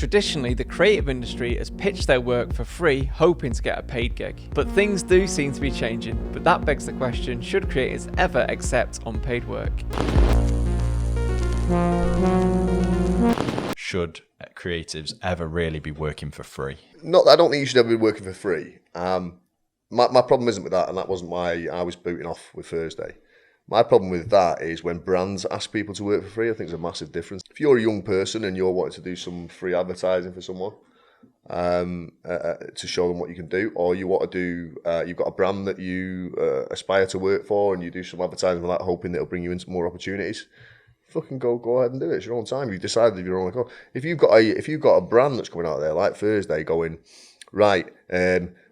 Traditionally, the creative industry has pitched their work for free, hoping to get a paid gig. But things do seem to be changing. But that begs the question, should creators ever accept unpaid work? Should creatives ever really be working for free? I don't think you should ever be working for free. My problem isn't with that, and that wasn't why I was booting off with Thursday. My problem with that is when brands ask people to work for free. I think there's a massive difference. If you're a young person and you're wanting to do some free advertising for someone to show them what you can do, or you want to do, you've got a brand that you aspire to work for, and you do some advertising for that, hoping that it'll bring you into more opportunities. Fucking go ahead and do it. It's your own time. You've decided if you're on a go. If you've got a brand that's coming out there like Thursday, going right.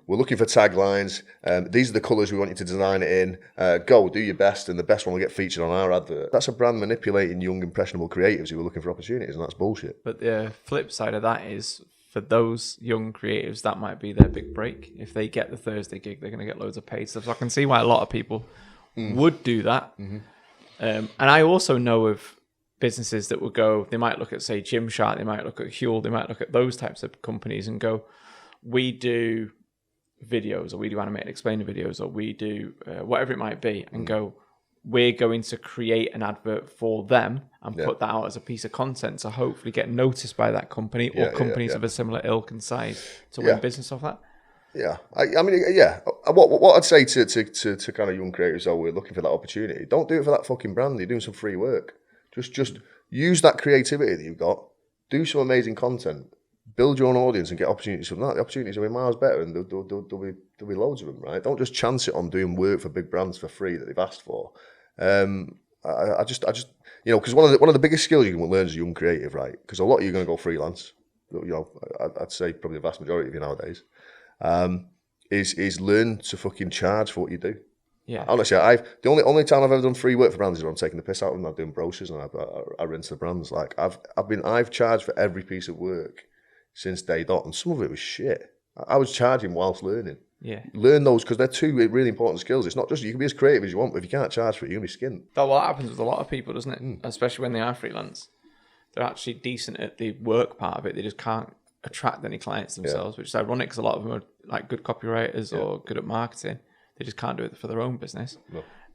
We're looking for taglines. These are the colours we want you to design it in. Go, do your best, and the best one will get featured on our advert. That's a brand manipulating young, impressionable creatives who are looking for opportunities, and that's bullshit. But the flip side of that is, for those young creatives, that might be their big break. If they get the Thursday gig, they're going to get loads of paid stuff. So I can see why a lot of people would do that. Mm-hmm. And I also know of businesses that will go, they might look at, say, Gymshark, they might look at Huel, they might look at those types of companies and go, we do videos, or we do animated explainer videos, or we do whatever it might be, and go, we're going to create an advert for them and put that out as a piece of content to hopefully get noticed by that company or companies of a similar ilk and size to win business off that. Yeah, I mean, What I'd say to kind of young creators, though, we're looking for that opportunity. Don't do it for that fucking brand. You're doing some free work. Just use that creativity that you've got. Do some amazing content. Build your own audience and get opportunities from that. The opportunities will be miles better, and there'll be loads of them, right? Don't just chance it on doing work for big brands for free that they've asked for. I just because one of the biggest skills you can learn as a young creative, right? Because a lot of you are going to go freelance. I'd say probably the vast majority of you nowadays. Is learn to fucking charge for what you do. Yeah. Honestly, the only time I've ever done free work for brands is when I'm taking the piss out of them. I'm doing brochures and I rinse the brands. Like I've charged for every piece of work since day dot, and some of it was shit. I was charging whilst learning. Yeah. Learn those, because they're two really important skills. It's not just, you can be as creative as you want, but if you can't charge for it, you're going to be skinned. That's what happens with a lot of people, doesn't it? Especially when they are freelance. They're actually decent at the work part of it. They just can't attract any clients themselves, which is ironic because a lot of them are like good copywriters or good at marketing. They just can't do it for their own business.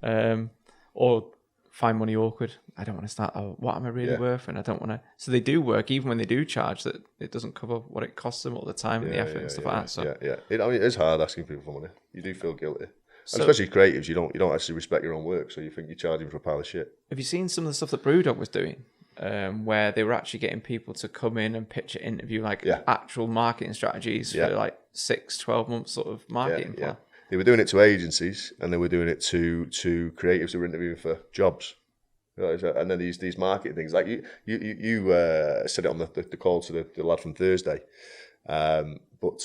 No. Or find money awkward. I don't want to start, what am I really worth? And I don't want to. So they do work, even when they do charge, that it doesn't cover what it costs them, all the time and the effort and stuff like that. So it is hard asking people for money. You do feel guilty. So, and especially creatives, you don't actually respect your own work, so you think you're charging for a pile of shit. Have you seen some of the stuff that Brewdog was doing? Where they were actually getting people to come in and pitch an interview, like actual marketing strategies for like 6-12 months sort of marketing plan. They were doing it to agencies, and they were doing it to creatives who were interviewing for jobs. And then these marketing things, like you said it on the call to the lad from Thursday, but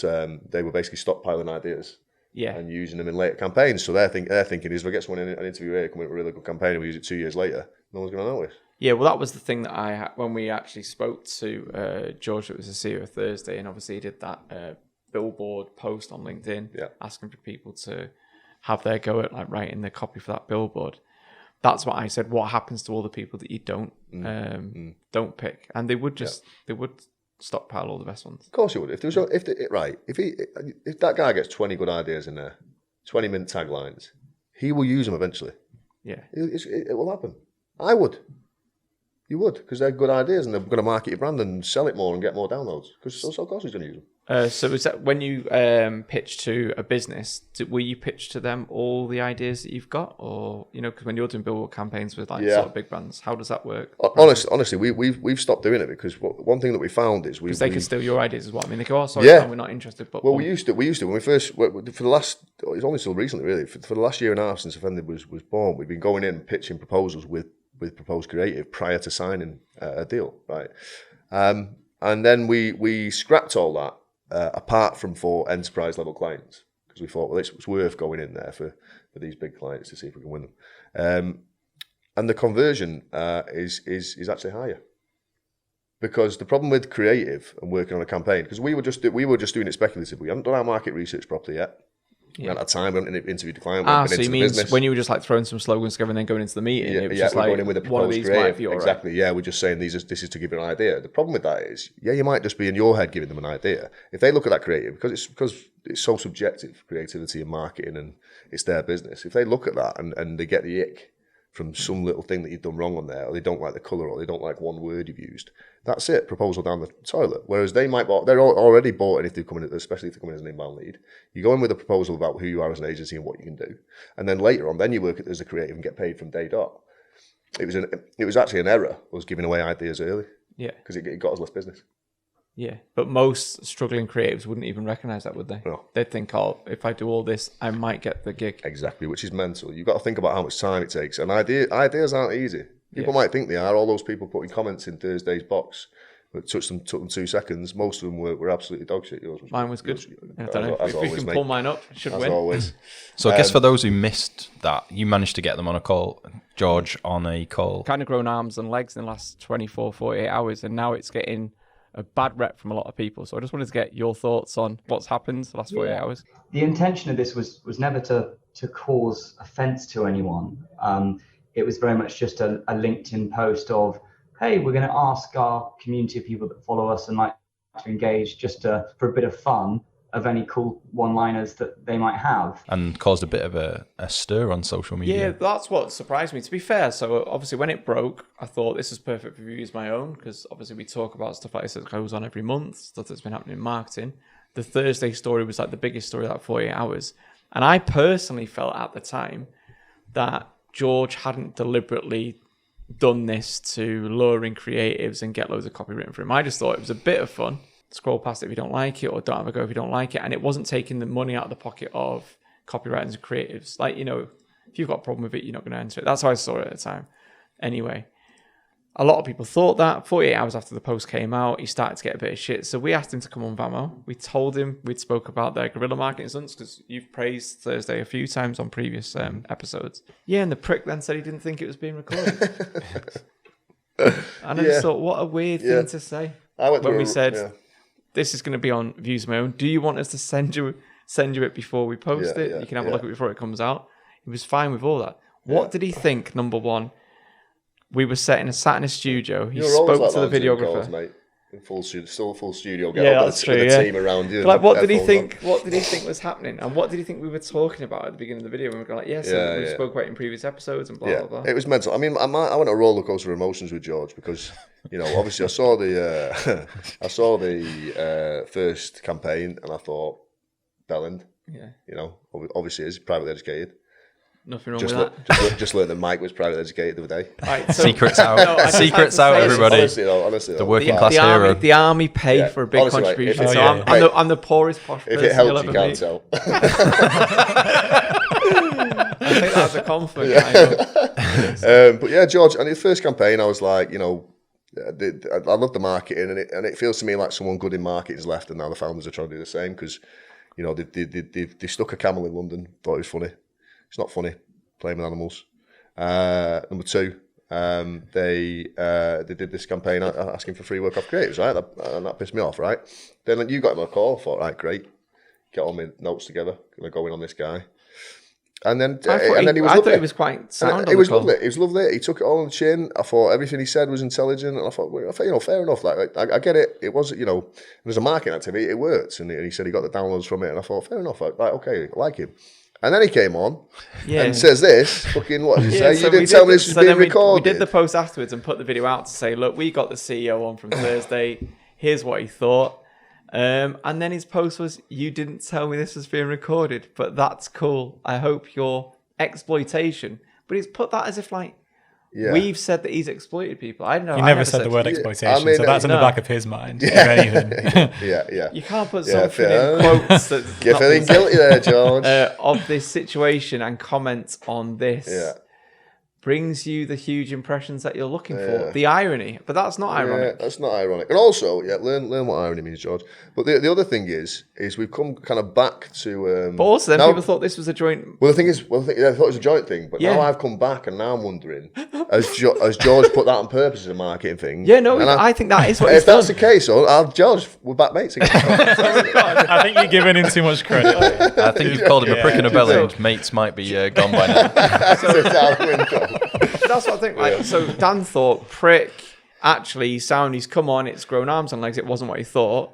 they were basically stockpiling ideas. Yeah. And using them in later campaigns. So they're thinking is, if I get someone in an interview here, come up with a really good campaign, and we use it 2 years later, no one's going to notice. Yeah, well, that was the thing that I had when we actually spoke to George, that was the CEO of Thursday, and obviously he did that billboard post on LinkedIn, asking for people to have their go at like writing the copy for that billboard. That's what I said. What happens to all the people that you don't pick? And they would just they would stockpile all the best ones. Of course you would. If that guy gets 20 good ideas in there, 20-minute taglines, he will use them eventually. Yeah, it will happen. I would. You would, because they're good ideas, and they're going to market your brand and sell it more and get more downloads. Because of course he's going to use them. So is that when you pitch to a business, will you pitch to them all the ideas that you've got, or because when you're doing billboard campaigns with like sort of big brands, how does that work? Honestly, we've stopped doing it, because one thing that we found is they can steal your ideas as well. I mean, they go, we're not interested. But we used to when we first for the last, it's only still recently really, for the last year and a half since Offended was born, we've been going in and pitching proposals with proposed creative prior to signing a deal, right? And then we scrapped all that. Apart from for enterprise level clients, because we thought, well, it's worth going in there for these big clients to see if we can win them. And the conversion is actually higher, because the problem with creative and working on a campaign, because we were just doing it speculatively. We haven't done our market research properly yet. We hadn't had time. We hadn't interviewed the client. We hadn't been so you into the mean business. when you were just like throwing some slogans together and then going into the meeting? It was just we're like, going in with a one of proposed these might creative. be all right. Exactly. Yeah, we're just saying this is to give you an idea. The problem with that is, you might just be in your head giving them an idea. If they look at that creative, because it's so subjective, creativity and marketing, and it's their business. If they look at that and they get the ick from some little thing that you've done wrong on there, or they don't like the colour, or they don't like one word you've used, that's it. Proposal down the toilet. Whereas they're already bought, and if they come in, especially if they come in as an inbound lead, you go in with a proposal about who you are as an agency and what you can do, and then later on, then you work as a creative and get paid from day dot. It was actually an error. Was giving away ideas early. Yeah, because it got us less business. Yeah, but most struggling creatives wouldn't even recognise that, would they? No. They'd think, oh, if I do all this, I might get the gig. Exactly, which is mental. You've got to think about how much time it takes. And ideas aren't easy. People might think they are. All those people putting comments in Thursday's box, it took them 2 seconds. Most of them were absolutely dog shit. Mine was good. I don't know. If we can pull mine up, should win. As always. So I guess for those who missed that, you managed to get them on a call, George, on a call. Kind of grown arms and legs in the last 24, 48 hours, and now it's getting a bad rep from a lot of people. So I just wanted to get your thoughts on what's happened the last 48 hours. The intention of this was never to cause offense to anyone. It was very much just a LinkedIn post of, hey, we're going to ask our community of people that follow us and like to engage just for a bit of fun of any cool one-liners that they might have. And caused a bit of a stir on social media. Yeah, that's what surprised me, to be fair. So obviously when it broke, I thought this is perfect for Use My Own, because obviously we talk about stuff like this that goes on every month, stuff that's been happening in marketing. The Thursday story was like the biggest story, like 48 hours. And I personally felt at the time that George hadn't deliberately done this to lure in creatives and get loads of copy written for him. I just thought it was a bit of fun. Scroll past it if you don't like it, or don't have a go if you don't like it. And it wasn't taking the money out of the pocket of copywriters and creatives. Like, if you've got a problem with it, you're not going to enter it. That's how I saw it at the time. Anyway, a lot of people thought that. 48 hours after the post came out, he started to get a bit of shit. So we asked him to come on VAMO. We told him we'd spoke about their guerrilla marketing stunts, because you've praised Thursday a few times on previous episodes. Yeah, and the prick then said he didn't think it was being recorded. And I just thought, what a weird thing to say. When we said, this is going to be on Views My Own. Do you want us to send you it before we post it? You can have a look at it before it comes out. He was fine with all that. What did he think? Number one, we were sat in a studio. He spoke to the videographer. Calls, mate. In full studio. That's true. The team around you. Like, what did he think? What did he think was happening? And what did he think we were talking about at the beginning of the video? And we were like, we spoke about it in previous episodes and blah blah blah. It was mental. I mean, I went a roller coaster of emotions with George because, obviously I saw the first campaign and I thought, Belland. Yeah. Obviously he's privately educated. Nothing wrong with that. Just learned that Mike was privately educated the other day. Right, so, Secrets out. Secrets out, everybody. Honestly, the working class hero. The army pay for a big contribution. I'm the poorest posh person. If it helps, you can't tell. I think that's a conflict. But yeah, George, on his first campaign, I was like, I love the marketing, and it feels to me like someone good in marketing's left, and now the founders are trying to do the same because, they stuck a camel in London, thought it was funny. It's not funny playing with animals. Number two, they did this campaign asking for free work off creatives, right? And that pissed me off, right? Then you got him a call. I thought, right, great. Get all my notes together. Gonna go in on this guy. And then he was lovely. I thought he was quite sound. It was lovely. It was lovely. He took it all on the chin. I thought everything he said was intelligent, and I thought, fair enough. Like I get it. It was, there's a marketing activity. It worked, and he said he got the downloads from it, and I thought, fair enough. Like, okay, I like him. And then he came on and says this, fucking, what did he say? So you didn't tell me this was being recorded. We did the post afterwards and put the video out to say, look, we got the CEO on from Thursday. Here's what he thought. And then his post was, you didn't tell me this was being recorded, but that's cool. I hope your exploitation. But he's put that as if like, we've said that he's exploited people. I don't know. He never said the word exploitation, so that's in the back of his mind. Yeah. You can't put something in quotes that's you're feeling guilty there, George. Of this situation and comment on this. Yeah. brings you the huge impressions that you're looking for. The irony, but that's not ironic. Yeah, that's not ironic. And also, learn what irony means, George. But the other thing is we've come kind of back to. But also, then now, people thought this was a joint. Well, the thing is, I thought it was a joint thing. But now I've come back, and now I'm wondering, has George put that on purpose as a marketing thing? Yeah, no, I think that is what. If that's the case, George, we're back mates again. I think you're giving him too much credit. I think you've called him a prick and a belly, and mates might be gone by now. That's what I think. Like, so Dan thought prick. Actually, he's come on. It's grown arms and legs. It wasn't what he thought.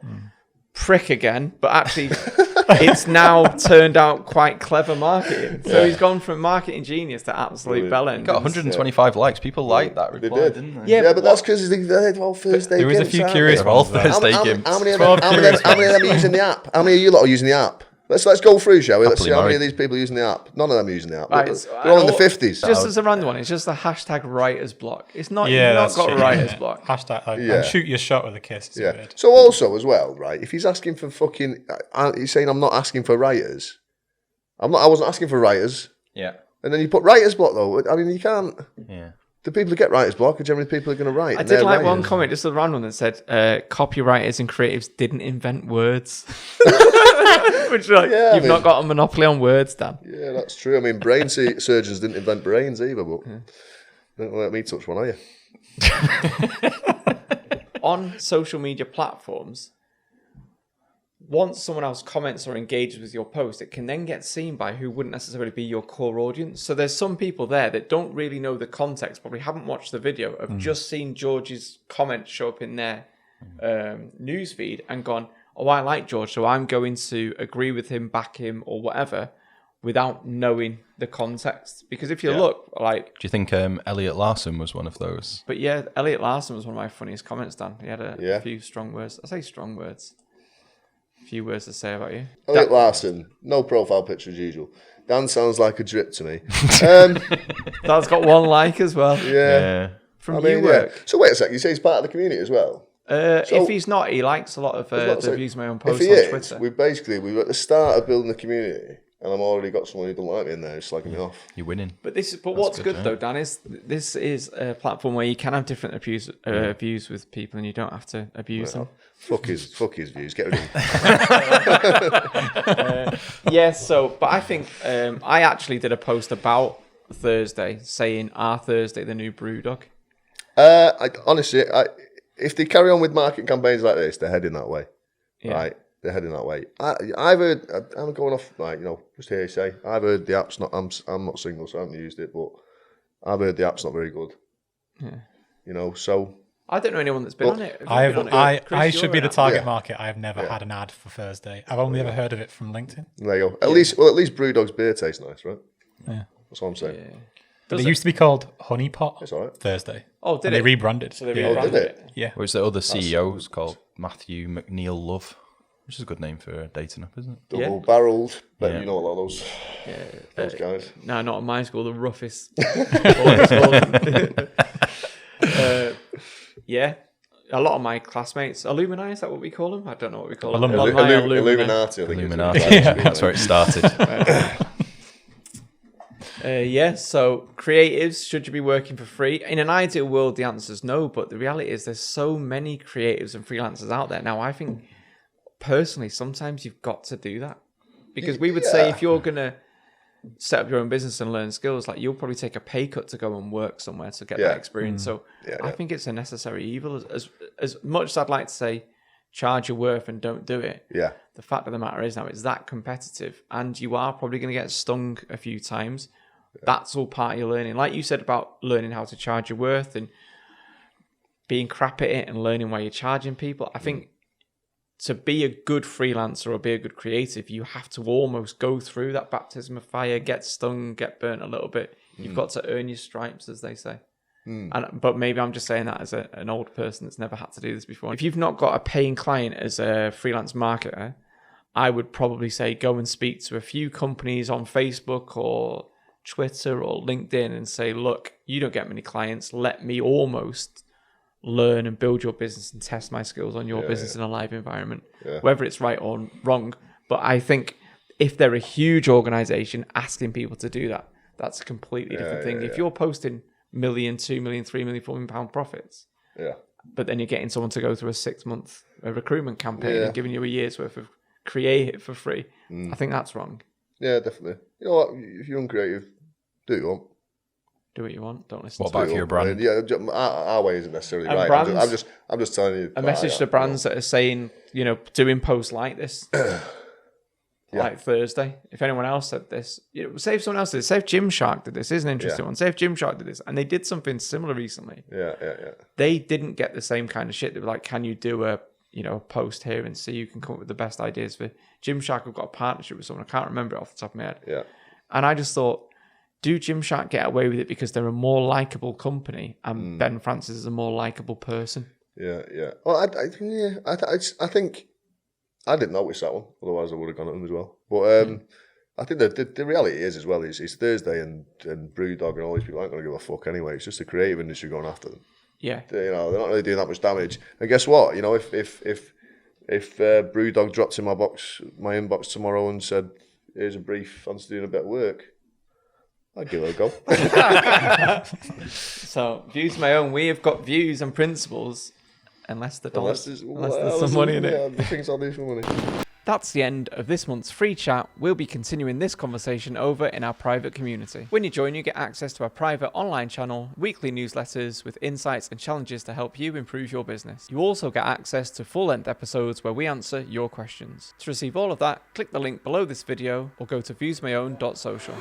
Prick again, but actually, it's now turned out quite clever marketing. So he's gone from marketing genius to absolute bellend. Got 125 likes. People liked that reply, didn't they? Yeah, but that's because they're all Thursday. There was a few curious They're all ones. Thursday How games. many of them are using the app? How many of you lot are using the app? Let's go through, shall we? Let's see how many of these people are using the app. None of them are using the app. Right, They're all in the 50s. Just as a random one, it's just the hashtag writer's block. It's not. You've not got writer's block. Hashtag and shoot your shot with a kiss. It's weird. So also as well, right? If he's asking for fucking, he's saying I'm not asking for writers. I wasn't asking for writers. Yeah. And then you put writer's block though. I mean, you can't. Yeah. The people who get writer's block are generally people who are going to write. I did like one comment, just a random one that said, copywriters and creatives didn't invent words. Which, you've not got a monopoly on words, Dan. Yeah, that's true. I mean, brain surgeons didn't invent brains either, but don't let me touch one, are you? On social media platforms, once someone else comments or engages with your post, it can then get seen by who wouldn't necessarily be your core audience. So there's some people there that don't really know the context, probably haven't watched the video, have just seen George's comment show up in their newsfeed and gone, oh, I like George, so I'm going to agree with him, back him, or whatever, without knowing the context. Because if you look, like... Do you think Elliot Larson was one of those? But yeah, Elliot Larson was one of my funniest comments, Dan. He had a few strong words. I say strong words. Few words to say about you. Elliot Larson, no profile picture as usual. Dan sounds like a drip to me. That's got one like as well. Yeah. From you work. So wait a sec, you say he's part of the community as well? If he's not, he likes a lot of the views of my own posts on Twitter. We're at the start of building the community, and I've already got someone who don't like me in there slagging me off. You're winning. But what's good though, Dan, is this is a platform where you can have different views with people, and you don't have to abuse them. Fuck his views. Get rid of him. But I think I actually did a post about Thursday saying, "Are Thursday the new Brewdog?" Honestly, if they carry on with marketing campaigns like this, they're heading that way. Yeah. Right? They're heading that way. I've heard. I'm going off just here. Say I've heard the app's not. I'm not single, so I haven't used it, but I've heard the app's not very good. Yeah. So. I don't know anyone that's been on it. I should be the target market. I have never had an ad for Thursday. I've only ever heard of it from LinkedIn. There you go. At least Brewdog's beer tastes nice, right? Yeah. That's what I'm saying. Yeah. But it used to be called Honey Pot Thursday. Oh, did it? They rebranded. So they rebranded it? Yeah. Whereas the other CEO was called Matthew McNeil Love, which is a good name for a dating app, isn't it? Double-barrelled. Bet you know a lot of those guys. No, not at my school. The roughest. A lot of my classmates, alumni, is that what we call them? I don't know what we call them. Illuminati. Illuminati. That's where it started. So creatives, should you be working for free? In an ideal world, the answer is no, but the reality is there's so many creatives and freelancers out there. Now, I think, personally, sometimes you've got to do that. Because we would say if you're going to set up your own business and learn skills, like you'll probably take a pay cut to go and work somewhere to get that experience. So I think it's a necessary evil. As much as I'd like to say, charge your worth and don't do it. Yeah. The fact of the matter is now it's that competitive, and you are probably going to get stung a few times. Yeah. That's all part of your learning. Like you said about learning how to charge your worth and being crap at it and learning why you're charging people. I think to be a good freelancer or be a good creative, you have to almost go through that baptism of fire, get stung, get burnt a little bit. You've got to earn your stripes, as they say. But maybe I'm just saying that as an old person that's never had to do this before. If you've not got a paying client as a freelance marketer, I would probably say go and speak to a few companies on Facebook or Twitter or LinkedIn and say, look, you don't get many clients. Let me almost learn and build your business and test my skills on your business in a live environment, whether it's right or wrong. But I think if they're a huge organization asking people to do that, that's a completely different thing. If you're posting million, 2 million, 3 million, 4 million pound profits, but then you're getting someone to go through a 6-month recruitment campaign and giving you a year's worth of create it for free, I think that's wrong. Yeah, definitely. You know what? If you're uncreative, do what you want. Do what you want. Don't listen. What about for your brand? Yeah, our way isn't necessarily And right. brands, I'm just telling you. A message to brands that are saying, doing posts like this, like Thursday. If anyone else said this, say if someone else did this. Say if Gymshark did this. This is an interesting one. Say if Gymshark did this, and they did something similar recently. Yeah. They didn't get the same kind of shit. They were like, "Can you do a post here and see who can come up with the best ideas for Gymshark?" Have got a partnership with someone. I can't remember it off the top of my head. Yeah. And I just thought, do Gymshark get away with it because they're a more likable company and Ben Francis is a more likable person? Yeah. Well, I think I didn't notice that one. Otherwise, I would have gone at them as well. But I think the reality is as well is Thursday and Brewdog and all these people aren't going to give a fuck anyway. It's just the creative industry going after them. Yeah. They're not really doing that much damage. And guess what? If Brewdog dropped in my inbox tomorrow and said, "Here's a brief, fancy doing a bit of work," I'd give it a go. So, views my own. We have got views and principles, unless there's some money in it. Yeah, the things I'll do for money. That's the end of this month's free chat. We'll be continuing this conversation over in our private community. When you join, you get access to our private online channel, weekly newsletters with insights and challenges to help you improve your business. You also get access to full-length episodes where we answer your questions. To receive all of that, click the link below this video or go to viewsmyown.social.